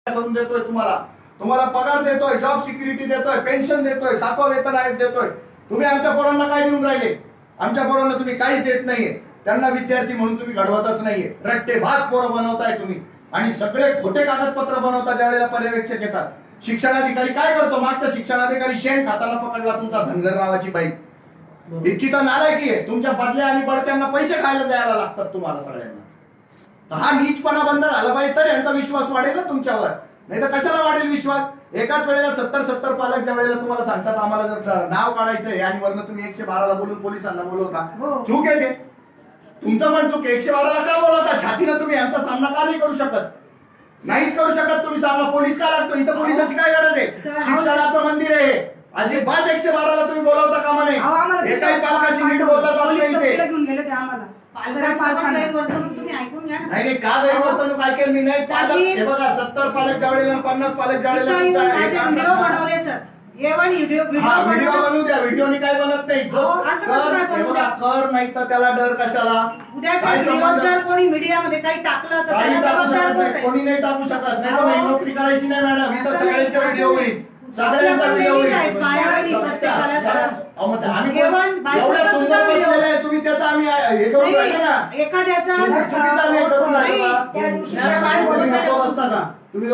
करून देतोय, तुम्हाला पगार देतोय, जॉब सिक्युरिटी देतोय, पेन्शन देतोय, 7वं वेतन आयोग देतोय. तुम्ही आमच्या पोरांना काय देऊन राहिले? आमच्या पोरांना तुम्ही काहीच देत नाहीये. त्यांना विद्यार्थी म्हणून तुम्ही घडवतच नाहीये. रट्टेबाज पोरं बनवताय तुम्ही आणि सगळे खोटे कागदपत्र बनवता. ज्यावेळेला पर्यवेक्षक येतात, शिक्षणाधिकारी काय करतो? मागचा शिक्षणाधिकारी शेण खाताना पकडला तुमचा धनगर नावाची बाई. इतकी तर नालायकी आहे. तुमच्या बदल्या आणि बढत्यांना पैसे खायला द्यायला लागतात तुम्हाला सगळ्यांना. तर हा नीचपणा बंद झाला पाहिजे, तर यांचा विश्वास वाढेल ना तुमच्यावर. नाही तर कशाला वाढेल विश्वास? एकाच वेळेला 70 पालक ज्या वेळेला तुम्हाला सांगतात आम्हाला जर नाव काढायचंय आणि वरनं तुम्ही 112ला बोलून पोलिसांना बोलवता, चूक आहे ते. तुमचं पण चूक आहे. 112ला का बोलवता? छातीनं तुम्ही यांचा सामना का नाही करू शकत? नाहीच करू शकत तुम्ही सामना. पोलीस का लागतो इथं? पोलिसाची काय गरज आहे? शिक्षणाचं मंदिर आहे. अजिबात 112ला तुम्ही बोलवता कामा नाही. एकाही पालकाशी नीट बोलता जात नाही ते. नाही का गैरवर्तणूक ऐकेल मी नाही. पालक हे बघा, 70 पालक ज्यावेळेला 50 पालक ज्यावेळेला व्हिडिओ बनवू द्या. व्हिडिओनी काय बनत नाही. कर नाही तर त्याला डर कशाला? काय संबंध? कोणी मीडियामध्ये काही टाकलं तर काही टाकू शकत नाही. कोणी नाही टाकू शकत. नाही तर नोकरी करायची नाही मॅडम. इथं सगळ्यांचा व्हिडिओ होईल. सगळ्यांचा व्हिडिओ होईल. एवढ्या सुंदर बसलेलं आहे तुम्ही, त्याचा आम्ही हे करून राहिलो ना. एखाद्याचा तुम्ही नको बसता का? तुम्ही